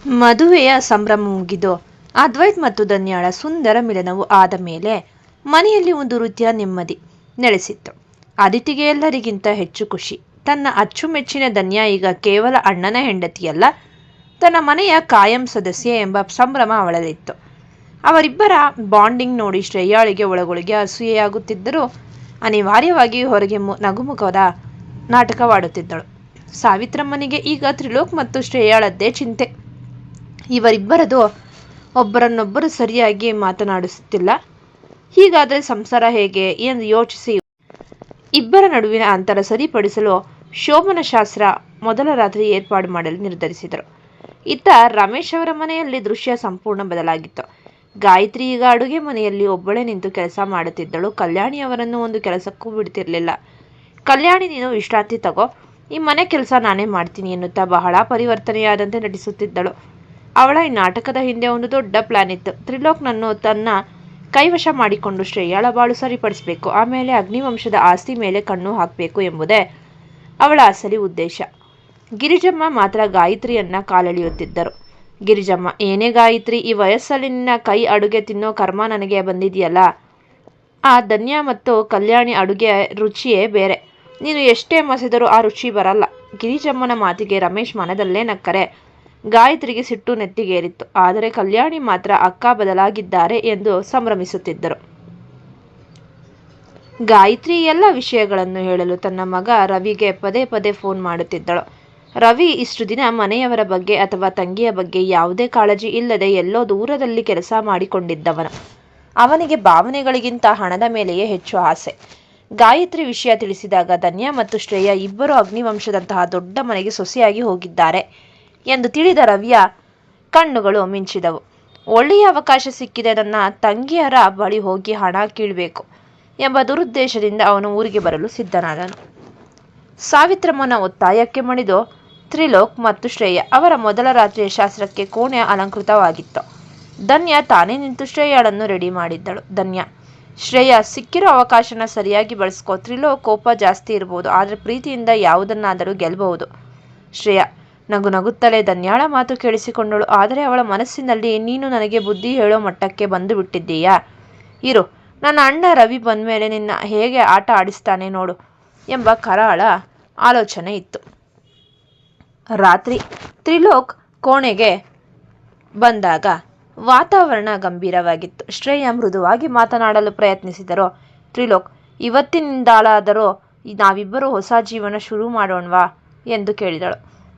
ಮದುವೆಯ ಸಂಭ್ರಮ ಮುಗಿದು ಅದ್ವೈತ್ ಮತ್ತು ಧನ್ಯಾಳ ಸುಂದರ ಮಿಲನವು ಆದ ಮೇಲೆ ಮನೆಯಲ್ಲಿ ಒಂದು ರೀತಿಯ ನೆಮ್ಮದಿ ನೆಲೆಸಿತ್ತು. ಅದಿತಿಗೆ ಎಲ್ಲರಿಗಿಂತ ಹೆಚ್ಚು ಖುಷಿ. ತನ್ನ ಅಚ್ಚುಮೆಚ್ಚಿನ ಧನ್ಯಾ ಈಗ ಕೇವಲ ಅಣ್ಣನ ಹೆಂಡತಿಯಲ್ಲ, ತನ್ನ ಮನೆಯ ಕಾಯಂ ಸದಸ್ಯೆ ಎಂಬ ಸಂಭ್ರಮ ಅವಳಲ್ಲಿತ್ತು. ಅವರಿಬ್ಬರ ಬಾಂಡಿಂಗ್ ನೋಡಿ ಶ್ರೇಯಾಳಿಗೆ ಒಳಗೊಳಗೆ ಅಸೂಯೆಯಾಗುತ್ತಿದ್ದರೂ ಅನಿವಾರ್ಯವಾಗಿ ಹೊರಗೆ ನಗುಮುಖದ ನಾಟಕವಾಡುತ್ತಿದ್ದಳು. ಸಾವಿತ್ರಮ್ಮನಿಗೆ ಈಗ ತ್ರಿಲೋಕ್ ಮತ್ತು ಶ್ರೇಯಾಳದ್ದೇ ಚಿಂತೆ. ಇವರಿಬ್ಬರದು ಒಬ್ಬರನ್ನೊಬ್ಬರು ಸರಿಯಾಗಿ ಮಾತನಾಡಿಸುತ್ತಿಲ್ಲ, ಹೀಗಾದರೆ ಸಂಸಾರ ಹೇಗೆ ಎಂದು ಯೋಚಿಸಿ ಇಬ್ಬರ ನಡುವಿನ ಅಂತರ ಸರಿಪಡಿಸಲು ಶೋಭನ ಶಾಸ್ತ್ರ ಮೊದಲ ರಾತ್ರಿ ಏರ್ಪಾಡು ಮಾಡಲು ನಿರ್ಧರಿಸಿದರು. ಇತ್ತ ರಮೇಶ್ ಅವರ ಮನೆಯಲ್ಲಿ ದೃಶ್ಯ ಸಂಪೂರ್ಣ ಬದಲಾಗಿತ್ತು. ಗಾಯತ್ರಿ ಈಗ ಅಡುಗೆ ಮನೆಯಲ್ಲಿ ಒಬ್ಬಳೇ ನಿಂತು ಕೆಲಸ ಮಾಡುತ್ತಿದ್ದಳು. ಕಲ್ಯಾಣಿ ಅವರನ್ನು ಒಂದು ಕೆಲಸಕ್ಕೂ ಬಿಡ್ತಿರ್ಲಿಲ್ಲ. ಕಲ್ಯಾಣಿ, ನೀನು ವಿಶ್ರಾಂತಿ ತಗೋ, ಈ ಮನೆ ಕೆಲಸ ನಾನೇ ಮಾಡ್ತೀನಿ ಎನ್ನುತ್ತಾ ಬಹಳ ಪರಿವರ್ತನೆಯಾದಂತೆ ನಟಿಸುತ್ತಿದ್ದಳು. ಅವಳ ಈ ನಾಟಕದ ಹಿಂದೆ ಒಂದು ದೊಡ್ಡ ಪ್ಲಾನ್ ಇತ್ತು. ತ್ರಿಲೋಕ್ನನ್ನು ತನ್ನ ಕೈವಶ ಮಾಡಿಕೊಂಡು ಶ್ರೇಯಾಳ ಬಾಳು ಸರಿಪಡಿಸಬೇಕು, ಆಮೇಲೆ ಅಗ್ನಿವಂಶದ ಆಸ್ತಿ ಮೇಲೆ ಕಣ್ಣು ಹಾಕಬೇಕು ಎಂಬುದೇ ಅವಳ ಅಸಲಿ ಉದ್ದೇಶ. ಗಿರಿಜಮ್ಮ ಮಾತ್ರ ಗಾಯತ್ರಿಯನ್ನ ಕಾಲೆಳೆಯುತ್ತಿದ್ದರು. ಗಿರಿಜಮ್ಮ, ಏನೇ ಗಾಯತ್ರಿ, ಈ ವಯಸ್ಸಲ್ಲಿ ನಿನ್ನ ಕೈ ಅಡುಗೆ ತಿನ್ನೋ ಕರ್ಮ ನನಗೆ ಬಂದಿದೆಯಲ್ಲ. ಆ ಧನ್ಯಾ ಮತ್ತು ಕಲ್ಯಾಣಿ ಅಡುಗೆ ರುಚಿಯೇ ಬೇರೆ. ನೀನು ಎಷ್ಟೇ ಮಸೆದರೂ ಆ ರುಚಿ ಬರಲ್ಲ. ಗಿರಿಜಮ್ಮನ ಮಾತಿಗೆ ರಮೇಶ್ ಮನದಲ್ಲೇ ನಕ್ಕರೆ ಗಾಯತ್ರಿಗೆ ಸಿಟ್ಟು ನೆತ್ತಿಗೇರಿತ್ತು. ಆದರೆ ಕಲ್ಯಾಣಿ ಮಾತ್ರ ಅಕ್ಕ ಬದಲಾಗಿದ್ದಾರೆ ಎಂದು ಸಂಭ್ರಮಿಸುತ್ತಿದ್ದರು. ಗಾಯತ್ರಿ ಎಲ್ಲ ವಿಷಯಗಳನ್ನು ಹೇಳಲು ತನ್ನ ಮಗ ರವಿಗೆ ಪದೇ ಪದೇ ಫೋನ್ ಮಾಡುತ್ತಿದ್ದಳು. ರವಿ ಇಷ್ಟು ದಿನ ಮನೆಯವರ ಬಗ್ಗೆ ಅಥವಾ ತಂಗಿಯ ಬಗ್ಗೆ ಯಾವುದೇ ಕಾಳಜಿ ಇಲ್ಲದೆ ಎಲ್ಲೋ ದೂರದಲ್ಲಿ ಕೆಲಸ ಮಾಡಿಕೊಂಡಿದ್ದವನು. ಅವನಿಗೆ ಭಾವನೆಗಳಿಗಿಂತ ಹಣದ ಮೇಲೆಯೇ ಹೆಚ್ಚು ಆಸೆ. ಗಾಯತ್ರಿ ವಿಷಯ ತಿಳಿಸಿದಾಗ ಧನ್ಯಾ ಮತ್ತು ಶ್ರೇಯಾ ಇಬ್ಬರು ಅಗ್ನಿವಂಶದಂತಹ ದೊಡ್ಡ ಮನೆಗೆ ಸೊಸೆಯಾಗಿ ಹೋಗಿದ್ದಾರೆ ಎಂದು ತಿಳಿದ ರವಿಯ ಕಣ್ಣುಗಳು ಮಿಂಚಿದವು. ಒಳ್ಳೆಯ ಅವಕಾಶ ಸಿಕ್ಕಿದೆ, ನನ್ನ ತಂಗಿಯರ ಬಳಿ ಹೋಗಿ ಹಣ ಕೀಳಬೇಕು ಎಂಬ ದುರುದ್ದೇಶದಿಂದ ಅವನು ಊರಿಗೆ ಬರಲು ಸಿದ್ಧನಾದನು. ಸಾವಿತ್ರಮ್ಮನ ಒತ್ತಾಯಕ್ಕೆ ಮಣಿದು ತ್ರಿಲೋಕ್ ಮತ್ತು ಶ್ರೇಯಾ ಅವರ ಮೊದಲ ರಾತ್ರಿಯ ಶಾಸ್ತ್ರಕ್ಕೆ ಕೋಣೆ ಅಲಂಕೃತವಾಗಿತ್ತು. ಧನ್ಯಾ ತಾನೇ ನಿಂತು ಶ್ರೇಯಾಳನ್ನು ರೆಡಿ ಮಾಡಿದ್ದಳು. ಧನ್ಯಾ, ಶ್ರೇಯಾ, ಸಿಕ್ಕಿರೋ ಅವಕಾಶನ ಸರಿಯಾಗಿ ಬಳಸ್ಕೋ. ತ್ರಿಲೋಕ್ ಕೋಪ ಜಾಸ್ತಿ ಇರಬಹುದು, ಆದರೆ ಪ್ರೀತಿಯಿಂದ ಯಾವುದನ್ನಾದರೂ ಗೆಲ್ಲಬಹುದು. ಶ್ರೇಯಾ ನಗು ನಗುತ್ತಲೇ ಧನ್ಯಾಳ ಮಾತು ಕೇಳಿಸಿಕೊಂಡಳು. ಆದರೆ ಅವಳ ಮನಸ್ಸಿನಲ್ಲಿ, ನೀನು ನನಗೆ ಬುದ್ಧಿ ಹೇಳೋ ಮಟ್ಟಕ್ಕೆ ಬಂದು ಬಿಟ್ಟಿದ್ದೀಯಾ? ಇರು, ನನ್ನ ಅಣ್ಣ ರವಿ ಬಂದಮೇಲೆ ನಿನ್ನ ಹೇಗೆ ಆಟ ಆಡಿಸ್ತಾನೆ ನೋಡು ಎಂಬ ಕರಾಳ ಆಲೋಚನೆ ಇತ್ತು. ರಾತ್ರಿ ತ್ರಿಲೋಕ್ ಕೋಣೆಗೆ ಬಂದಾಗ ವಾತಾವರಣ ಗಂಭೀರವಾಗಿತ್ತು. ಶ್ರೇಯಾ ಮೃದುವಾಗಿ ಮಾತನಾಡಲು ಪ್ರಯತ್ನಿಸಿದರು. ತ್ರಿಲೋಕ್, ಇವತ್ತಿನಿಂದಲಾದರೂ ನಾವಿಬ್ಬರು ಹೊಸ ಜೀವನ ಶುರು ಮಾಡೋಣವಾ ಎಂದು ಕೇಳಿದಳು.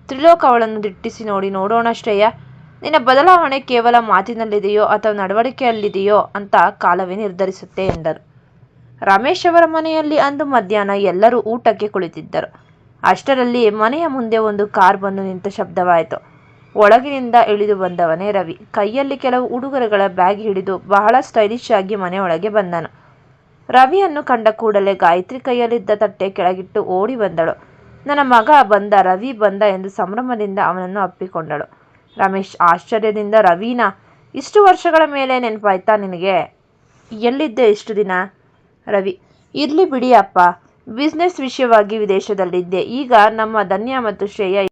ತ್ರಿಲೋಕ್ ಅವಳನ್ನು ದಿಟ್ಟಿಸಿ ನೋಡೋಣ ಶ್ರೇಯಾ, ನಿನ್ನ ಬದಲಾವಣೆ ಕೇವಲ ಮಾತಿನಲ್ಲಿದೆಯೋ ಅಥವಾ ನಡವಳಿಕೆಯಲ್ಲಿದೆಯೋ ಅಂತ ಕಾಲವೇ ನಿರ್ಧರಿಸುತ್ತೆ ಎಂದರು. ರಮೇಶ್ ಅವರ ಮನೆಯಲ್ಲಿ ಅಂದು ಮಧ್ಯಾಹ್ನ ಎಲ್ಲರೂ ಊಟಕ್ಕೆ ಕುಳಿತಿದ್ದರು. ಅಷ್ಟರಲ್ಲಿ ಮನೆಯ ಮುಂದೆ ಒಂದು ಕಾರ್ ಬಂದು ನಿಂತ ಶಬ್ದವಾಯಿತು. ಒಳಗಿನಿಂದ ಇಳಿದು ಬಂದವನೇ ರವಿ. ಕೈಯಲ್ಲಿ ಕೆಲವು ಉಡುಗೊರೆಗಳ ಬ್ಯಾಗ್ ಹಿಡಿದು ಬಹಳ ಸ್ಟೈಲಿಶ್ ಆಗಿ ಮನೆಯೊಳಗೆ ಬಂದನು. ರವಿಯನ್ನು ಕಂಡ ಕೂಡಲೇ ಗಾಯತ್ರಿ ಕೈಯಲ್ಲಿದ್ದ ತಟ್ಟೆ ಕೆಳಗಿಟ್ಟು ಓಡಿ ಬಂದಳು. ನನ್ನ ಮಗ ಬಂದ, ರವಿ ಬಂದ ಎಂದು ಸಂಭ್ರಮದಿಂದ ಅವನನ್ನು ಅಪ್ಪಿಕೊಂಡಳು. ರಮೇಶ್ ಆಶ್ಚರ್ಯದಿಂದ, ರವೀನಾ, ಇಷ್ಟು ವರ್ಷಗಳ ಮೇಲೆ ನೆನಪಾಯ್ತಾ ನಿನಗೆ? ಎಲ್ಲಿದ್ದೆ ಇಷ್ಟು ದಿನ? ರವಿ, ಇರ್ಲಿ ಬಿಡಿ ಅಪ್ಪ, ಬಿಸ್ನೆಸ್ ವಿಷಯವಾಗಿ ವಿದೇಶದಲ್ಲಿದ್ದೆ. ಈಗ ನಮ್ಮ ಧನ್ಯಾ ಮತ್ತು ಶ್ರೇಯಾ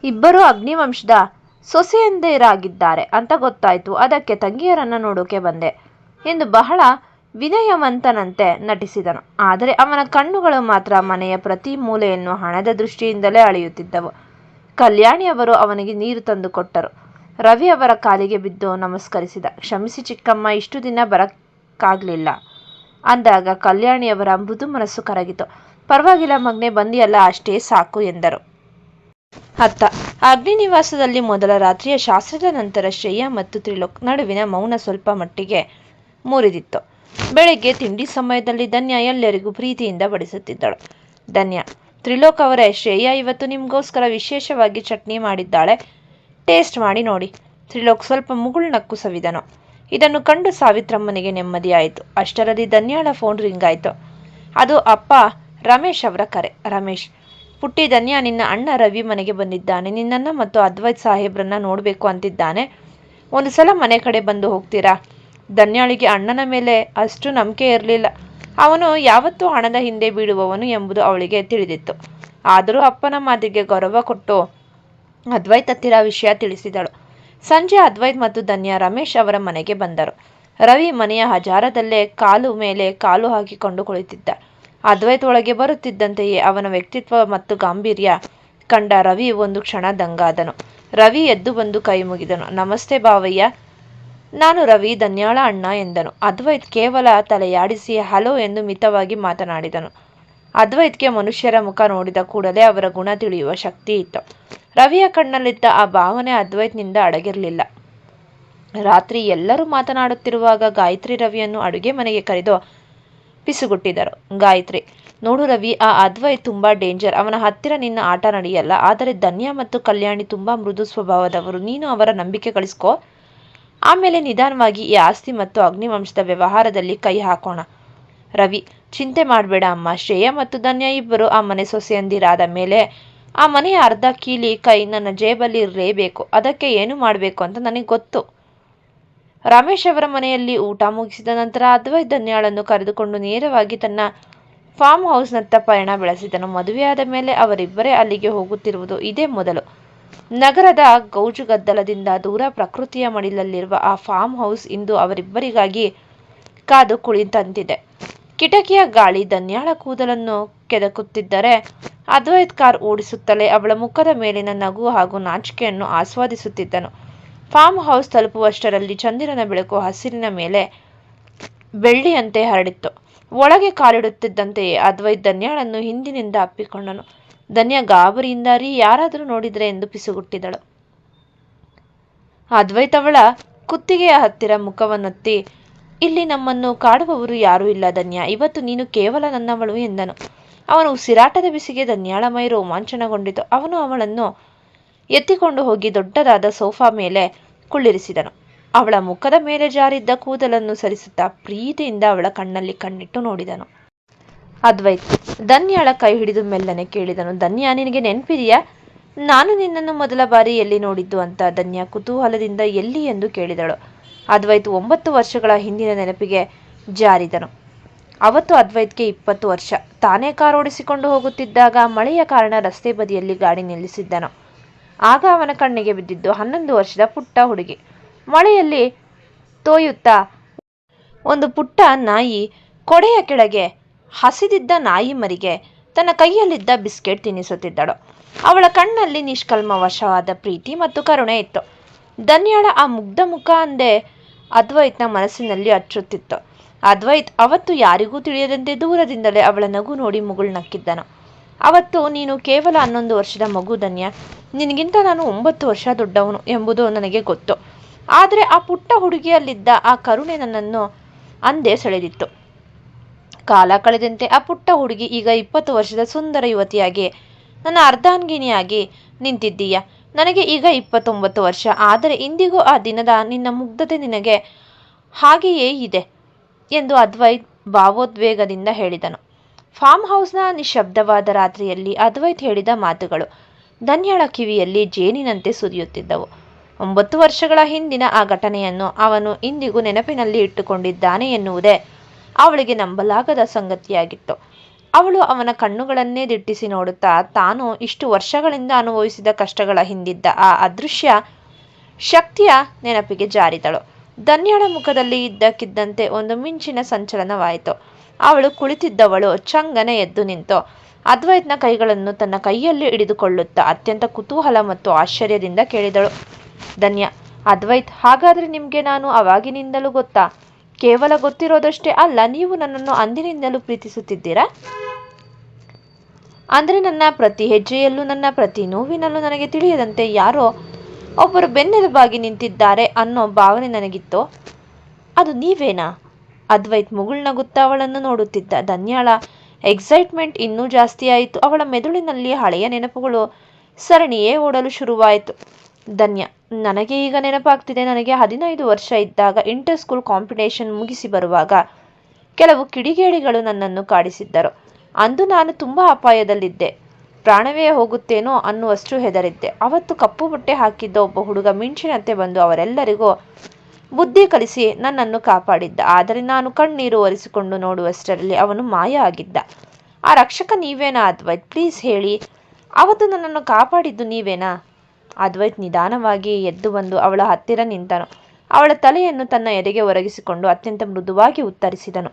ಇಬ್ಬರು ಅಗ್ನಿವಂಶದ ಸೊಸೆಯಂದಿರಾಗಿದ್ದಾರೆ ಅಂತ ಗೊತ್ತಾಯ್ತು, ಅದಕ್ಕೆ ತಂಗಿಯರನ್ನ ನೋಡೋಕೆ ಬಂದೆ ಎಂದು ಬಹಳ ವಿನಯವಂತನಂತೆ ನಟಿಸಿದನು. ಆದರೆ ಅವನ ಕಣ್ಣುಗಳು ಮಾತ್ರ ಮನೆಯ ಪ್ರತಿ ಮೂಲೆಯನ್ನು ಹಣದ ದೃಷ್ಟಿಯಿಂದಲೇ ಅಳೆಯುತ್ತಿದ್ದವು. ಕಲ್ಯಾಣಿ ಅವರು ಅವನಿಗೆ ನೀರು ತಂದು ಕೊಟ್ಟರು. ರವಿ ಅವರ ಕಾಲಿಗೆ ಬಿದ್ದು ನಮಸ್ಕರಿಸಿದ. ಕ್ಷಮಿಸಿ ಚಿಕ್ಕಮ್ಮ, ಇಷ್ಟು ದಿನ ಬರಕ್ಕಾಗ್ಲಿಲ್ಲ ಅಂದಾಗ ಕಲ್ಯಾಣಿಯವರ ಮೃದು ಮನಸ್ಸು ಕರಗಿತು. ಪರವಾಗಿಲ್ಲ ಮಗ್ನೆ, ಬಂದಿಯಲ್ಲ ಅಷ್ಟೇ ಸಾಕು ಎಂದರು. ಅತ್ತ ಅಗ್ನಿನಿವಾಸದಲ್ಲಿ ಮೊದಲ ರಾತ್ರಿಯ ಶಾಸ್ತ್ರದ ನಂತರ ಶ್ರೇಯಾ ಮತ್ತು ತ್ರಿಲೋಕ್ ನಡುವಿನ ಮೌನ ಸ್ವಲ್ಪ ಮಟ್ಟಿಗೆ ಮುರಿದಿತ್ತು. ಬೆಳಗ್ಗೆ ತಿಂಡಿ ಸಮಯದಲ್ಲಿ ಧನ್ಯಾ ಎಲ್ಲರಿಗೂ ಪ್ರೀತಿಯಿಂದ ಬಡಿಸುತ್ತಿದ್ದಳು. ಧನ್ಯಾ, ತ್ರಿಲೋಕ್ ಅವರೇ, ಶ್ರೇಯಾ ಇವತ್ತು ನಿಮಗೋಸ್ಕರ ವಿಶೇಷವಾಗಿ ಚಟ್ನಿ ಮಾಡಿದ್ದಾಳೆ, ಟೇಸ್ಟ್ ಮಾಡಿ ನೋಡಿ. ತ್ರಿಲೋಕ್ ಸ್ವಲ್ಪ ಮುಗುಳ್ನಕ್ಕು ಸವಿದನು. ಇದನ್ನು ಕಂಡು ಸಾವಿತ್ರಮ್ಮನಿಗೆ ನೆಮ್ಮದಿಯಾಯಿತು. ಅಷ್ಟರಲ್ಲಿ ಧನ್ಯಾಳ ಫೋನ್ ರಿಂಗ್ ಆಯಿತು. ಅದು ಅಪ್ಪ ರಮೇಶ್ ಅವರ ಕರೆ. ರಮೇಶ್, ಪುಟ್ಟಿ, ಧನ್ಯಾ, ನಿನ್ನ ಅಣ್ಣ ರವಿ ಮನೆಗೆ ಬಂದಿದ್ದಾನೆ. ನಿನ್ನನ್ನು ಮತ್ತು ಅದ್ವೈತ್ ಸಾಹೇಬ್ರನ್ನ ನೋಡಬೇಕು ಅಂತಿದ್ದಾನೆ. ಒಂದು ಸಲ ಮನೆ ಕಡೆ ಬಂದು ಹೋಗ್ತೀರಾ? ಧನ್ಯಾಳಿಗೆ ಅಣ್ಣನ ಮೇಲೆ ಅಷ್ಟು ನಂಬಿಕೆ ಇರಲಿಲ್ಲ. ಅವನು ಯಾವತ್ತೂ ಹಣದ ಹಿಂದೆ ಬೀಳುವವನು ಎಂಬುದು ಅವಳಿಗೆ ತಿಳಿದಿತ್ತು. ಆದರೂ ಅಪ್ಪನ ಮಾತಿಗೆ ಗೌರವ ಕೊಟ್ಟು ಅದ್ವೈತ್ ಹತ್ತಿರ ವಿಷಯ ತಿಳಿಸಿದಳು. ಸಂಜೆ ಅದ್ವೈತ್ ಮತ್ತು ಧನ್ಯ ರಮೇಶ್ ಅವರ ಮನೆಗೆ ಬಂದರು. ರವಿ ಮನೆಯ ಹಜಾರದಲ್ಲೇ ಕಾಲು ಮೇಲೆ ಕಾಲು ಹಾಕಿಕೊಂಡು ಕುಳಿತಿದ್ದ. ಅದ್ವೈತ್ ಒಳಗೆ ಬರುತ್ತಿದ್ದಂತೆಯೇ ಅವನ ವ್ಯಕ್ತಿತ್ವ ಮತ್ತು ಗಾಂಭೀರ್ಯ ಕಂಡ ರವಿ ಒಂದು ಕ್ಷಣ ದಂಗಾದನು. ರವಿ ಎದ್ದು ಬಂದು ಕೈ ಮುಗಿದನು. ನಮಸ್ತೆ ಬಾವಯ್ಯ, ನಾನು ರವಿ, ಧನ್ಯಾಳ ಅಣ್ಣ ಎಂದನು. ಅದ್ವೈತ್ ಕೇವಲ ತಲೆಯಾಡಿಸಿ ಹಲೋ ಎಂದು ಮಿತವಾಗಿ ಮಾತನಾಡಿದನು. ಅದ್ವೈತ್ಗೆ ಮನುಷ್ಯರ ಮುಖ ನೋಡಿದ ಕೂಡಲೇ ಅವರ ಗುಣ ತಿಳಿಯುವ ಶಕ್ತಿ ಇತ್ತು. ರವಿಯ ಕಣ್ಣಲ್ಲಿದ್ದ ಆ ಭಾವನೆ ಅದ್ವೈತ್ನಿಂದ ಅಡಗಿರಲಿಲ್ಲ. ರಾತ್ರಿ ಎಲ್ಲರೂ ಮಾತನಾಡುತ್ತಿರುವಾಗ ಗಾಯತ್ರಿ ರವಿಯನ್ನು ಅಡುಗೆ ಮನೆಗೆ ಕರೆದು ಪಿಸುಗುಟ್ಟಿದರು. ಗಾಯತ್ರಿ, ನೋಡು ರವಿ, ಆ ಅದ್ವೈತ್ ತುಂಬಾ ಡೇಂಜರ್. ಅವನ ಹತ್ತಿರ ನಿನ್ನ ಆಟ ನಡೆಯಲ್ಲ. ಆದರೆ ಧನ್ಯ ಮತ್ತು ಕಲ್ಯಾಣಿ ತುಂಬಾ ಮೃದು ಸ್ವಭಾವದವರು. ನೀನು ಅವರ ನಂಬಿಕೆ ಗಳಿಸ್ಕೋ. ಆಮೇಲೆ ನಿಧಾನವಾಗಿ ಈ ಆಸ್ತಿ ಮತ್ತು ಅಗ್ನಿವಂಶದ ವ್ಯವಹಾರದಲ್ಲಿ ಕೈ ಹಾಕೋಣ. ರವಿ, ಚಿಂತೆ ಮಾಡಬೇಡ ಅಮ್ಮ. ಶ್ರೇಯ ಮತ್ತು ಧನ್ಯ ಇಬ್ಬರು ಆ ಮನೆ ಸೊಸೆಯಂದಿರಾದ ಮೇಲೆ ಆ ಮನೆಯ ಅರ್ಧ ಕೀಲಿ ಕೈ ನನ್ನ ಜೇಬಲ್ಲಿ ಇರಲೇಬೇಕು. ಅದಕ್ಕೆ ಏನು ಮಾಡಬೇಕು ಅಂತ ನನಗೆ ಗೊತ್ತು. ರಮೇಶ್ ಅವರ ಮನೆಯಲ್ಲಿ ಊಟ ಮುಗಿಸಿದ ನಂತರ ಅದ್ವೈತ್ ಧನ್ಯಾಳನ್ನು ಕರೆದುಕೊಂಡು ನೇರವಾಗಿ ತನ್ನ ಫಾರ್ಮ್ ಹೌಸ್ನತ್ತ ಪಯಣ ಬೆಳೆಸಿದನು. ಮದುವೆಯಾದ ಮೇಲೆ ಅವರಿಬ್ಬರೇ ಅಲ್ಲಿಗೆ ಹೋಗುತ್ತಿರುವುದು ಇದೇ ಮೊದಲು. ನಗರದ ಗೌಜುಗದ್ದಲದಿಂದ ದೂರ ಪ್ರಕೃತಿಯ ಮಡಿಲಲ್ಲಿರುವ ಆ ಫಾರ್ಮ್ ಹೌಸ್ ಇಂದು ಅವರಿಬ್ಬರಿಗಾಗಿ ಕಾದು ಕುಳಿತಂತಿದೆ. ಕಿಟಕಿಯ ಗಾಳಿ ಧನ್ಯಾಳ ಕೂದಲನ್ನು ಕೆದಕುತ್ತಿದ್ದರೆ ಅದ್ವೈತ್ ಕಾರ್ ಓಡಿಸುತ್ತಲೇ ಅವಳ ಮುಖದ ಮೇಲಿನ ನಗು ಹಾಗೂ ನಾಚಿಕೆಯನ್ನು ಆಸ್ವಾದಿಸುತ್ತಿದ್ದನು. ಫಾರ್ಮ್ ಹೌಸ್ ತಲುಪುವಷ್ಟರಲ್ಲಿ ಚಂದಿರನ ಬೆಳಕು ಹಸಿರಿನ ಮೇಲೆ ಬೆಳ್ಳಿಯಂತೆ ಹರಡಿತ್ತು. ಒಳಗೆ ಕಾಲಿಡುತ್ತಿದ್ದಂತೆಯೇ ಅದ್ವೈತ್ ಧನ್ಯಾಳನ್ನು ಹಿಂದಿನಿಂದ ಅಪ್ಪಿಕೊಂಡನು. ಧನ್ಯ ಗಾಬರಿಯಿಂದ ರೀ, ಯಾರಾದರೂ ನೋಡಿದ್ರೆ ಎಂದು ಪಿಸುಗುಟ್ಟಿದಳು. ಅದ್ವೈತ್ ಅವಳ ಕುತ್ತಿಗೆಯ ಹತ್ತಿರ ಮುಖವನ್ನೊತ್ತಿ, ಇಲ್ಲಿ ನಮ್ಮನ್ನು ಕಾಡುವವರು ಯಾರೂ ಇಲ್ಲ ಧನ್ಯ. ಇವತ್ತು ನೀನು ಕೇವಲ ನನ್ನವಳು ಎಂದನು. ಅವನ ಉಸಿರಾಟದ ಬಿಸಿಗೆ ಧನ್ಯಾಳ ಮೈ ರೋಮಾಂಚನಗೊಂಡಿತು. ಅವನು ಅವಳನ್ನು ಎತ್ತಿಕೊಂಡು ಹೋಗಿ ದೊಡ್ಡದಾದ ಸೋಫಾ ಮೇಲೆ ಕುಳ್ಳಿರಿಸಿದನು. ಅವಳ ಮುಖದ ಮೇಲೆ ಜಾರಿದ್ದ ಕೂದಲನ್ನು ಸರಿಸುತ್ತಾ ಪ್ರೀತಿಯಿಂದ ಅವಳ ಕಣ್ಣಲ್ಲಿ ಕಣ್ಣಿಟ್ಟು ನೋಡಿದನು. ಅದ್ವೈತ್ ಧನ್ಯಾಳ ಕೈ ಹಿಡಿದು ಮೆಲ್ಲನೆ ಕೇಳಿದನು, ಧನ್ಯ, ನಿನಗೆ ನೆನಪಿದೆಯಾ ನಾನು ನಿನ್ನನ್ನು ಮೊದಲ ಬಾರಿ ಎಲ್ಲಿ ನೋಡಿದ್ದು ಅಂತ? ಧನ್ಯ ಕುತೂಹಲದಿಂದ ಎಲ್ಲಿ ಎಂದು ಕೇಳಿದಳು. ಅದ್ವೈತ್ 9 ವರ್ಷಗಳ ಹಿಂದಿನ ನೆನಪಿಗೆ ಜಾರಿದನು. ಅವತ್ತು ಅದ್ವೈತ್ಗೆ 20 ವರ್ಷ. ತಾನೇ ಕಾರ್ ಓಡಿಸಿಕೊಂಡು ಹೋಗುತ್ತಿದ್ದಾಗ ಮಳೆಯ ಕಾರಣ ರಸ್ತೆ ಬದಿಯಲ್ಲಿ ಗಾಡಿ ನಿಲ್ಲಿಸಿದ್ದನು. ಆಗ ಅವನ ಕಣ್ಣಿಗೆ ಬಿದ್ದಿದ್ದು 11 ವರ್ಷದ ಪುಟ್ಟ ಹುಡುಗಿ. ಮಳೆಯಲ್ಲಿ ತೋಯುತ್ತಾ ಒಂದು ಪುಟ್ಟ ನಾಯಿ ಕೊಡೆಯ ಕೆಳಗೆ ಹಸಿದಿದ್ದ ನಾಯಿ ಮರಿಗೆ ತನ್ನ ಕೈಯಲ್ಲಿದ್ದ ಬಿಸ್ಕೆಟ್ ತಿನ್ನಿಸುತ್ತಿದ್ದಳು. ಅವಳ ಕಣ್ಣಲ್ಲಿ ನಿಷ್ಕಲ್ಮವಶವಾದ ಪ್ರೀತಿ ಮತ್ತು ಕರುಣೆ ಇತ್ತು. ಧನ್ಯಾಳ ಆ ಮುಗ್ಧ ಮುಖ ಅಂದೇ ಅದ್ವೈತ್ನ ಮನಸ್ಸಿನಲ್ಲಿ ಅಚ್ಚುತ್ತಿತ್ತು. ಅದ್ವೈತ್ ಅವತ್ತು ಯಾರಿಗೂ ತಿಳಿಯದಂತೆ ದೂರದಿಂದಲೇ ಅವಳ ನಗು ನೋಡಿ ಮುಗುಳ್ನಕ್ಕಿದ್ದನು. ಅವತ್ತು ನೀನು ಕೇವಲ 11 ವರ್ಷದ ಮಗು ಧನ್ಯ. ನಿನಗಿಂತ ನಾನು 9 ವರ್ಷ ದೊಡ್ಡವನು ಎಂಬುದು ನನಗೆ ಗೊತ್ತು. ಆದರೆ ಆ ಪುಟ್ಟ ಹುಡುಗಿಯಲ್ಲಿದ್ದ ಆ ಕರುಣೆ ನನ್ನನ್ನು ಅಂದೇ ಸೆಳೆದಿತ್ತು. ಕಾಲ ಕಳೆದಂತೆ ಆ ಪುಟ್ಟ ಹುಡುಗಿ ಈಗ 20 ವರ್ಷದ ಸುಂದರ ಯುವತಿಯಾಗಿ ನನ್ನ ಅರ್ಧಾಂಗಿನಿಯಾಗಿ ನಿಂತಿದ್ದೀಯ. ನನಗೆ ಈಗ 29 ವರ್ಷ. ಆದರೆ ಇಂದಿಗೂ ಆ ದಿನದ ನಿನ್ನ ಮುಗ್ಧತೆ ನಿನಗೆ ಹಾಗೆಯೇ ಇದೆ ಎಂದು ಅದ್ವೈತ್ ಭಾವೋದ್ವೇಗದಿಂದ ಹೇಳಿದನು. ಫಾರ್ಮ್ ಹೌಸ್ನ ನಿಶ್ಶಬ್ದವಾದ ರಾತ್ರಿಯಲ್ಲಿ ಅದ್ವೈತ್ ಹೇಳಿದ ಮಾತುಗಳು ಧನ್ಯಾಳ ಕಿವಿಯಲ್ಲಿ ಜೇನಿನಂತೆ ಸುರಿಯುತ್ತಿದ್ದವು. 9 ವರ್ಷಗಳ ಹಿಂದಿನ ಆ ಘಟನೆಯನ್ನು ಅವನು ಇಂದಿಗೂ ನೆನಪಿನಲ್ಲಿ ಇಟ್ಟುಕೊಂಡಿದ್ದಾನೆ ಎನ್ನುವುದೇ ಅವಳಿಗೆ ನಂಬಲಾಗದ ಸಂಗತಿಯಾಗಿತ್ತು. ಅವಳು ಅವನ ಕಣ್ಣುಗಳನ್ನೇ ದಿಟ್ಟಿಸಿ ನೋಡುತ್ತಾ ತಾನು ಇಷ್ಟು ವರ್ಷಗಳಿಂದ ಅನುಭವಿಸಿದ ಕಷ್ಟಗಳ ಹಿಂದಿದ್ದ ಆ ಅದೃಶ್ಯ ಶಕ್ತಿಯ ನೆನಪಿಗೆ ಜಾರಿದಳು. ಧನ್ಯಾಳ ಮುಖದಲ್ಲಿ ಇದ್ದಕ್ಕಿದ್ದಂತೆ ಒಂದು ಮಿಂಚಿನ ಸಂಚಲನವಾಯಿತು. ಅವಳು ಕುಳಿತಿದ್ದವಳು ಚಂಗನೆ ಎದ್ದು ನಿಂತು ಅದ್ವೈತ್ನ ಕೈಗಳನ್ನು ತನ್ನ ಕೈಯಲ್ಲಿ ಹಿಡಿದುಕೊಳ್ಳುತ್ತಾ ಅತ್ಯಂತ ಕುತೂಹಲ ಮತ್ತು ಆಶ್ಚರ್ಯದಿಂದ ಕೇಳಿದಳು, ಧನ್ಯ, ಅದ್ವೈತ್, ಹಾಗಾದ್ರೆ ನಿಮ್ಗೆ ನಾನು ಅವಾಗಿನಿಂದಲೂ ಗೊತ್ತಾ? ಕೇವಲ ಗೊತ್ತಿರೋದಷ್ಟೇ ಅಲ್ಲ, ನೀವು ನನ್ನನ್ನು ಅಂದಿನಿಂದಲೂ ಪ್ರೀತಿಸುತ್ತಿದ್ದೀರಾ? ಅಂದ್ರೆ ನನ್ನ ಪ್ರತಿ ಹೆಜ್ಜೆಯಲ್ಲೂ ನನ್ನ ಪ್ರತಿ ನೋವಿನಲ್ಲೂ ನನಗೆ ತಿಳಿಯದಂತೆ ಯಾರೋ ಒಬ್ಬರು ಬೆನ್ನೆಲುಬಾಗಿ ನಿಂತಿದ್ದಾರೆ ಅನ್ನೋ ಭಾವನೆ ನನಗಿತ್ತು. ಅದು ನೀವೇನಾ? ಅದ್ವೈತ್ ಮುಗುಳ್ನಗುತ್ತಾ ಅವಳನ್ನು ನೋಡುತ್ತಿದ್ದ. ಧನ್ಯಾಳ ಎಕ್ಸೈಟ್ಮೆಂಟ್ ಇನ್ನೂ ಜಾಸ್ತಿ ಆಯಿತು. ಅವಳ ಮೆದುಳಿನಲ್ಲಿ ಹಳೆಯ ನೆನಪುಗಳು ಸರಣಿಯೇ ಓಡಲು ಶುರುವಾಯಿತು. ಧನ್ಯ, ನನಗೆ ಈಗ ನೆನಪಾಗ್ತಿದೆ. ನನಗೆ 15 ವರ್ಷ ಇದ್ದಾಗ ಇಂಟರ್ ಸ್ಕೂಲ್ ಕಾಂಪಿಟೇಷನ್ ಮುಗಿಸಿ ಬರುವಾಗ ಕೆಲವು ಕಿಡಿಗೇಡಿಗಳು ನನ್ನನ್ನು ಕಾಡಿಸಿದ್ದರು. ಅಂದು ನಾನು ತುಂಬ ಅಪಾಯದಲ್ಲಿದ್ದೆ. ಪ್ರಾಣವೇ ಹೋಗುತ್ತೇನೋ ಅನ್ನುವಷ್ಟು ಹೆದರಿದ್ದೆ. ಅವತ್ತು ಕಪ್ಪು ಬಟ್ಟೆ ಹಾಕಿದ್ದ ಒಬ್ಬ ಹುಡುಗ ಮಿಂಚಿನಂತೆ ಬಂದು ಅವರೆಲ್ಲರಿಗೂ ಬುದ್ಧಿ ಕಲಿಸಿ ನನ್ನನ್ನು ಕಾಪಾಡಿದ್ದ. ಆದರೆ ನಾನು ಕಣ್ಣೀರು ಒರೆಸಿಕೊಂಡು ನೋಡುವಷ್ಟರಲ್ಲಿ ಅವನು ಮಾಯ ಆಗಿದ್ದ. ಆ ರಕ್ಷಕ ನೀವೇನಾ ಅದ್ವೈತ್? ಪ್ಲೀಸ್ ಹೇಳಿ, ಅವತ್ತು ನನ್ನನ್ನು ಕಾಪಾಡಿದ್ದು ನೀವೇನಾ? ಅದ್ವೈತ್ ನಿಧಾನವಾಗಿ ಎದ್ದು ಬಂದು ಅವಳ ಹತ್ತಿರ ನಿಂತನು. ಅವಳ ತಲೆಯನ್ನು ತನ್ನ ಎದೆಗೆ ಒರಗಿಸಿಕೊಂಡು ಅತ್ಯಂತ ಮೃದುವಾಗಿ ಉತ್ತರಿಸಿದನು.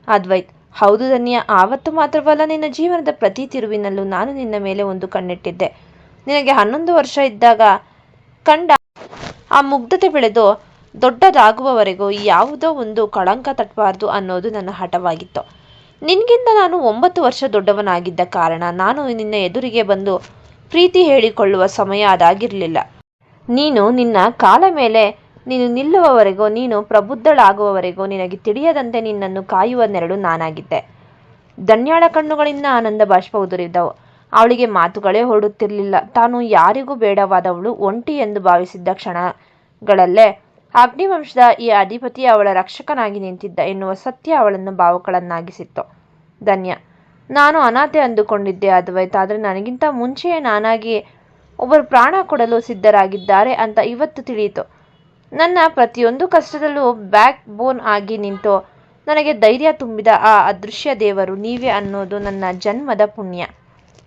ಅದ್ವೈತ್: ಹೌದು ಧನ್ಯ, ಆವತ್ತು ಮಾತ್ರವಲ್ಲ, ನಿನ್ನ ಜೀವನದ ಪ್ರತಿ ತಿರುವಿನಲ್ಲೂ ನಾನು ನಿನ್ನ ಮೇಲೆ ಒಂದು ಕಣ್ಣಿಟ್ಟಿದ್ದೆ. ನಿನಗೆ 11 ವರ್ಷ ಇದ್ದಾಗ ಕಂಡ ಆ ಮುಗ್ಧತೆ ಬೆಳೆದು ದೊಡ್ಡದಾಗುವವರೆಗೂ ಯಾವುದೋ ಒಂದು ಕಳಂಕ ತಟ್ಟಬಾರ್ದು ಅನ್ನೋದು ನನ್ನ ಹಠವಾಗಿತ್ತು. ನಿನ್ಗಿಂತ ನಾನು 9 ವರ್ಷ ದೊಡ್ಡವನಾಗಿದ್ದ ಕಾರಣ ನಾನು ನಿನ್ನ ಎದುರಿಗೆ ಬಂದು ಪ್ರೀತಿ ಹೇಳಿಕೊಳ್ಳುವ ಸಮಯ ಅದಾಗಿರಲಿಲ್ಲ. ನೀನು ನಿನ್ನ ಕಾಲ ಮೇಲೆ ನೀನು ನಿಲ್ಲುವವರೆಗೂ, ನೀನು ಪ್ರಬುದ್ಧಳಾಗುವವರೆಗೂ ನಿನಗೆ ತಿಳಿಯದಂತೆ ನಿನ್ನನ್ನು ಕಾಯುವ ನೆರಳು ನಾನಾಗಿದ್ದೆ. ಧನ್ಯಾಳ ಕಣ್ಣುಗಳಿಂದ ಆನಂದ ಬಾಷ್ಪ ಉದುರಿದವು. ಅವಳಿಗೆ ಮಾತುಗಳೇ ಹೊರಡುತ್ತಿರಲಿಲ್ಲ. ತಾನು ಯಾರಿಗೂ ಬೇಡವಾದವಳು, ಒಂಟಿ ಎಂದು ಭಾವಿಸಿದ್ದ ಕ್ಷಣಗಳಲ್ಲೇ ಅಗ್ನಿವಂಶದ ಈ ಅಧಿಪತಿ ಅವಳ ರಕ್ಷಕನಾಗಿ ನಿಂತಿದ್ದ ಎನ್ನುವ ಸತ್ಯ ಅವಳನ್ನು ಭಾವುಕಳನ್ನಾಗಿಸಿತ್ತು. ಧನ್ಯ: ನಾನು ಅನಾಥೆ ಅಂದುಕೊಂಡಿದ್ದೆ ಅದ್ವೈತ್, ಆದರೆ ನನಗಿಂತ ಮುಂಚೆಯೇ ನಾನಾಗಿ ಒಬ್ಬರು ಪ್ರಾಣ ಕೊಡಲು ಸಿದ್ಧರಾಗಿದ್ದಾರೆ ಅಂತ ಇವತ್ತು ತಿಳಿಯಿತು. ನನ್ನ ಪ್ರತಿಯೊಂದು ಕಷ್ಟದಲ್ಲೂ ಬ್ಯಾಕ್ ಬೋನ್ ಆಗಿ ನಿಂತು ನನಗೆ ಧೈರ್ಯ ತುಂಬಿದ ಆ ಅದೃಶ್ಯ ದೇವರು ನೀವೇ ಅನ್ನೋದು ನನ್ನ ಜನ್ಮದ ಪುಣ್ಯ.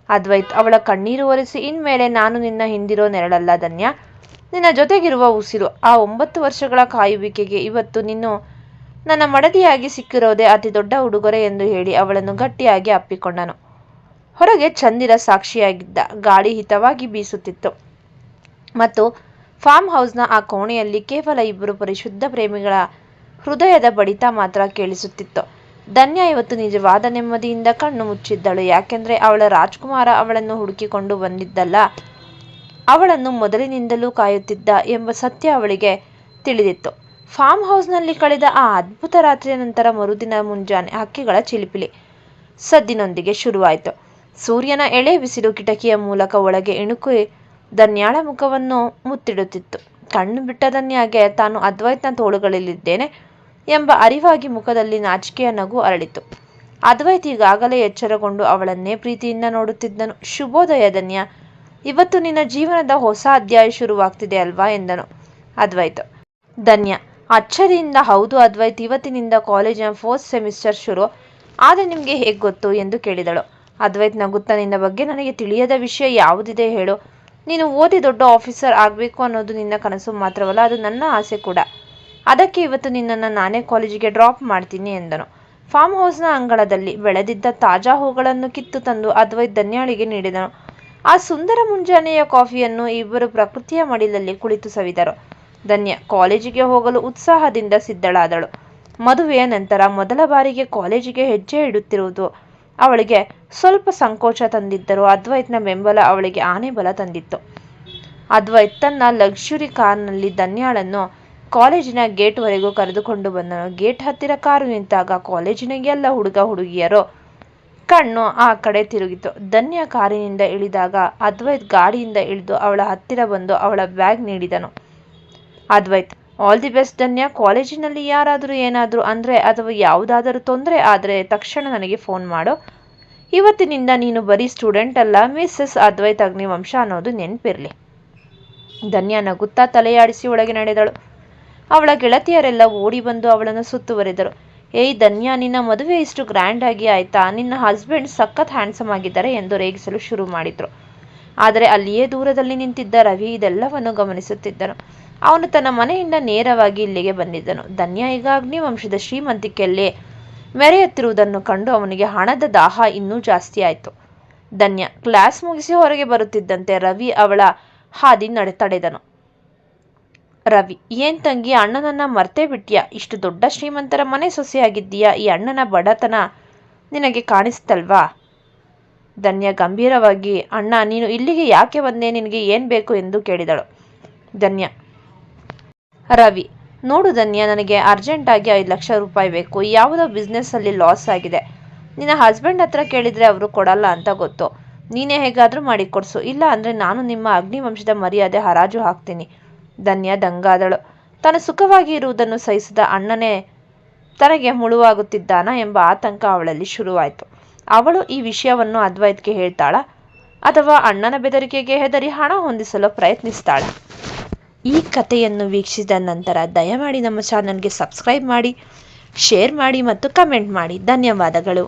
ಅದ್ವೈತ್ ಅವಳ ಕಣ್ಣೀರು ಒರೆಸಿ: ಇನ್ಮೇಲೆ ನಾನು ನಿನ್ನ ಹಿಂದಿರೋ ನೆರಳಲ್ಲ ಧನ್ಯ, ನಿನ್ನ ಜೊತೆಗಿರುವ ಉಸಿರು. ಆ 9 ವರ್ಷಗಳ ಕಾಯುವಿಕೆಗೆ ಇವತ್ತು ನೀನು ನನ್ನ ಮಡದಿಯಾಗಿ ಸಿಕ್ಕಿರೋದೇ ಅತಿ ದೊಡ್ಡ ಉಡುಗೊರೆ ಎಂದು ಹೇಳಿ ಅವಳನ್ನು ಗಟ್ಟಿಯಾಗಿ ಅಪ್ಪಿಕೊಂಡನು. ಹೊರಗೆ ಚಂದಿರ ಸಾಕ್ಷಿಯಾಗಿದ್ದ. ಗಾಳಿ ಹಿತವಾಗಿ ಬೀಸುತ್ತಿತ್ತು ಮತ್ತು ಫಾರ್ಮ್ ಹೌಸ್ನ ಆ ಕೋಣೆಯಲ್ಲಿ ಕೇವಲ ಇಬ್ಬರು ಪರಿಶುದ್ಧ ಪ್ರೇಮಿಗಳ ಹೃದಯದ ಬಡಿತ ಮಾತ್ರ ಕೇಳಿಸುತ್ತಿತ್ತು. ಧನ್ಯ ಇವತ್ತು ನಿಜವಾದ ನೆಮ್ಮದಿಯಿಂದ ಕಣ್ಣು ಮುಚ್ಚಿದ್ದಳು. ಯಾಕೆಂದ್ರೆ ಅವಳ ರಾಜ್ಕುಮಾರ ಅವಳನ್ನು ಹುಡುಕಿಕೊಂಡು ಬಂದಿದ್ದಲ್ಲ, ಅವಳನ್ನು ಮೊದಲಿನಿಂದಲೂ ಕಾಯುತ್ತಿದ್ದ ಎಂಬ ಸತ್ಯ ಅವಳಿಗೆ ತಿಳಿದಿತ್ತು. ಫಾರ್ಮ್ ಹೌಸ್ನಲ್ಲಿ ಕಳೆದ ಆ ಅದ್ಭುತ ರಾತ್ರಿಯ ನಂತರ ಮರುದಿನ ಮುಂಜಾನೆ ಹಕ್ಕಿಗಳ ಚಿಲಿಪಿಲಿ ಸದ್ದಿನೊಂದಿಗೆ ಶುರುವಾಯಿತು. ಸೂರ್ಯನ ಎಳೆ ಬಿಸಿಲು ಕಿಟಕಿಯ ಮೂಲಕ ಒಳಗೆ ಇಣುಕಿ ಧನ್ಯಾಳ ಮುಖವನ್ನು ಮುತ್ತಿಡುತ್ತಿತ್ತು. ಕಣ್ಣು ಬಿಟ್ಟ ಧನ್ಯಾಗೆ ತಾನು ಅದ್ವೈತ್ನ ತೋಳುಗಳಲ್ಲಿದ್ದೇನೆ ಎಂಬ ಅರಿವಾಗಿ ಮುಖದಲ್ಲಿ ನಾಚಿಕೆಯ ನಗು ಅರಳಿತು. ಅದ್ವೈತ್ ಈಗಾಗಲೇ ಎಚ್ಚರಗೊಂಡು ಅವಳನ್ನೇ ಪ್ರೀತಿಯಿಂದ ನೋಡುತ್ತಿದ್ದನು. ಶುಭೋದಯ ಧನ್ಯ, ಇವತ್ತು ನಿನ್ನ ಜೀವನದ ಹೊಸ ಅಧ್ಯಾಯ ಶುರುವಾಗ್ತಿದೆ ಅಲ್ವಾ ಎಂದನು ಅದ್ವೈತ್. ಧನ್ಯ ಅಚ್ಚರಿಯಿಂದ: ಹೌದು ಅದ್ವೈತ್, ಇವತ್ತಿನಿಂದ ಕಾಲೇಜಿನ 4th ಸೆಮಿಸ್ಟರ್ ಶುರು. ಆದರೆ ನಿಮಗೆ ಹೇಗೆ ಗೊತ್ತು ಎಂದು ಕೇಳಿದಳು. ಅದ್ವೈತ್ ನಗುತ್ತಾ: ನಿನ್ನ ಬಗ್ಗೆ ನನಗೆ ತಿಳಿಯದ ವಿಷಯ ಯಾವುದಿದೆ ಹೇಳು. ನೀನು ಓದಿ ದೊಡ್ಡ ಆಫೀಸರ್ ಆಗಬೇಕು ಅನ್ನೋದು ನಿನ್ನ ಕನಸು ಮಾತ್ರವಲ್ಲ, ಅದು ನನ್ನ ಆಸೆ ಕೂಡ. ಅದಕ್ಕೆ ಇವತ್ತು ನಿನ್ನನ್ನು ನಾನೇ ಕಾಲೇಜಿಗೆ ಡ್ರಾಪ್ ಮಾಡ್ತೀನಿ ಎಂದನು. ಫಾರ್ಮ್ ಹೌಸ್ನ ಅಂಗಳದಲ್ಲಿ ಬೆಳೆದಿದ್ದ ತಾಜಾ ಹೂಗಳನ್ನು ಕಿತ್ತು ತಂದು ಅದ್ವೈತ್ ಧನ್ಯಾಳಿಗೆ ನೀಡಿದನು. ಆ ಸುಂದರ ಮುಂಜಾನೆಯ ಕಾಫಿಯನ್ನು ಇಬ್ಬರು ಪ್ರಕೃತಿಯ ಮಡಿಲಲ್ಲಿ ಕುಳಿತು ಸವಿದರು. ಧನ್ಯ ಕಾಲೇಜಿಗೆ ಹೋಗಲು ಉತ್ಸಾಹದಿಂದ ಸಿದ್ಧಳಾದಳು. ಮದುವೆಯ ನಂತರ ಮೊದಲ ಬಾರಿಗೆ ಕಾಲೇಜಿಗೆ ಹೆಜ್ಜೆ ಇಡುತ್ತಿರುವುದು ಅವಳಿಗೆ ಸ್ವಲ್ಪ ಸಂಕೋಚ ತಂದಿದ್ದರೂ ಅದ್ವೈತ್ನ ಬೆಂಬಲ ಅವಳಿಗೆ ಆನೆ ಬಲ ತಂದಿತ್ತು. ಅದ್ವೈತ್ ತನ್ನ ಲಕ್ಸುರಿ ಕಾರ್ನಲ್ಲಿ ಧನ್ಯಾಳನ್ನು ಕಾಲೇಜಿನ ಗೇಟ್ವರೆಗೂ ಕರೆದುಕೊಂಡು ಬಂದನು. ಗೇಟ್ ಹತ್ತಿರ ಕಾರು ನಿಂತಾಗ ಕಾಲೇಜಿನ ಎಲ್ಲ ಹುಡುಗ ಹುಡುಗಿಯರು ಕಣ್ಣು ಆ ಕಡೆ ತಿರುಗಿತು. ಧನ್ಯ ಕಾರಿನಿಂದ ಇಳಿದಾಗ ಅದ್ವೈತ್ ಗಾಡಿಯಿಂದ ಇಳಿದು ಅವಳ ಹತ್ತಿರ ಬಂದು ಅವಳ ಬ್ಯಾಗ್ ನೀಡಿದನು. ಅದ್ವೈತ್: ಆಲ್ ದಿ ಬೆಸ್ಟ್ ಧನ್ಯ. ಕಾಲೇಜಿನಲ್ಲಿ ಯಾರಾದರೂ ಏನಾದರೂ ಅಂದರೆ ಅಥವಾ ಯಾವುದಾದರೂ ತೊಂದರೆ ಆದರೆ ತಕ್ಷಣ ನನಗೆ ಫೋನ್ ಮಾಡು. ಇವತ್ತಿನಿಂದ ನೀನು ಬರೀ ಸ್ಟೂಡೆಂಟ್ ಅಲ್ಲ, ಮಿಸ್ಸಸ್ ಅದ್ವೈತ್ ಅಗ್ನಿವಂಶ ಅನ್ನೋದು ನೆನಪಿರಲಿ. ಧನ್ಯ ನಗುತ್ತಾ ತಲೆಯಾಡಿಸಿ ಒಳಗೆ ನಡೆದಳು. ಅವಳ ಗೆಳತಿಯರೆಲ್ಲ ಓಡಿ ಬಂದು ಅವಳನ್ನು ಸುತ್ತುವರೆದರು. ಏಯ್ ಧನ್ಯ, ನಿನ್ನ ಮದುವೆ ಇಷ್ಟು ಗ್ರ್ಯಾಂಡ್ ಆಗಿ ಆಯ್ತಾ? ನಿನ್ನ ಹಸ್ಬೆಂಡ್ ಸಖತ್ ಹ್ಯಾಂಡ್ಸಮ್ ಆಗಿದ್ದಾರೆ ಎಂದು ರೇಗಿಸಲು ಶುರು ಮಾಡಿದ್ರು. ಆದರೆ ಅಲ್ಲಿಯೇ ದೂರದಲ್ಲಿ ನಿಂತಿದ್ದ ರವಿ ಇದೆಲ್ಲವನ್ನು ಗಮನಿಸುತ್ತಿದ್ದನು. ಅವನು ತನ್ನ ಮನೆಯಿಂದ ನೇರವಾಗಿ ಇಲ್ಲಿಗೆ ಬಂದಿದ್ದನು. ಧನ್ಯ ಈಗ ಅಗ್ನಿವಂಶದ ಶ್ರೀಮಂತಿಕೆಯಲ್ಲಿ ಮೆರೆಯುತ್ತಿರುವುದನ್ನು ಕಂಡು ಅವನಿಗೆ ಹಣದ ದಾಹ ಇನ್ನೂ ಜಾಸ್ತಿ ಆಯಿತು. ಧನ್ಯ ಕ್ಲಾಸ್ ಮುಗಿಸಿ ಹೊರಗೆ ಬರುತ್ತಿದ್ದಂತೆ ರವಿ ಅವಳ ಹಾದಿ ತಡೆದನು. ರವಿ: ಏನ್ ತಂಗಿ, ಅಣ್ಣನನ್ನ ಮರ್ತೇ ಬಿಟ್ಯಾ? ಇಷ್ಟು ದೊಡ್ಡ ಶ್ರೀಮಂತರ ಮನೆ ಸೊಸೆಯಾಗಿದ್ದೀಯಾ? ಈ ಅಣ್ಣನ ಬಡತನ ನಿನಗೆ ಕಾಣಿಸ್ತಲ್ವಾ? ಧನ್ಯ ಗಂಭೀರವಾಗಿ: ಅಣ್ಣ, ನೀನು ಇಲ್ಲಿಗೆ ಯಾಕೆ ಬಂದೆ? ನಿನಗೆ ಏನ್ ಬೇಕು ಎಂದು ಕೇಳಿದಳು. ಧನ್ಯ: ರವಿ: ನೋಡು ಧನ್ಯ, ನನಗೆ ಅರ್ಜೆಂಟಾಗಿ 5 ಲಕ್ಷ ರೂಪಾಯಿ ಬೇಕು. ಯಾವುದೋ ಬಿಸ್ನೆಸ್ಸಲ್ಲಿ ಲಾಸ್ ಆಗಿದೆ. ನಿನ್ನ ಹಸ್ಬೆಂಡ್ ಹತ್ರ ಕೇಳಿದರೆ ಅವರು ಕೊಡಲ್ಲ ಅಂತ ಗೊತ್ತು. ನೀನೇ ಹೇಗಾದರೂ ಮಾಡಿ ಕೊಡ್ಸು, ಇಲ್ಲ ಅಂದರೆ ನಾನು ನಿಮ್ಮ ಅಗ್ನಿವಂಶದ ಮರ್ಯಾದೆ ಹರಾಜು ಹಾಕ್ತೀನಿ. ಧನ್ಯ ದಂಗಾದಳು. ತಾನು ಸುಖವಾಗಿ ಇರುವುದನ್ನು ಸಹಿಸದ ಅಣ್ಣನೇ ತನಗೆ ಮುಳುವಾಗುತ್ತಿದ್ದಾನಾ ಎಂಬ ಆತಂಕ ಅವಳಲ್ಲಿ ಶುರುವಾಯಿತು. ಅವಳು ಈ ವಿಷಯವನ್ನು ಅದ್ವೈತ್ಗೆ ಹೇಳ್ತಾಳ ಅಥವಾ ಅಣ್ಣನ ಬೆದರಿಕೆಗೆ ಹೆದರಿ ಹಣ ಹೊಂದಿಸಲು ಪ್ರಯತ್ನಿಸ್ತಾಳ? ಈ ಕಥೆಯನ್ನು ವೀಕ್ಷಿಸಿದ ನಂತರ ದಯಮಾಡಿ ನಮ್ಮ ಚಾನಲ್ಗೆ ಸಬ್ಸ್ಕ್ರೈಬ್ ಮಾಡಿ, ಶೇರ್ ಮಾಡಿ ಮತ್ತು ಕಮೆಂಟ್ ಮಾಡಿ. ಧನ್ಯವಾದಗಳು.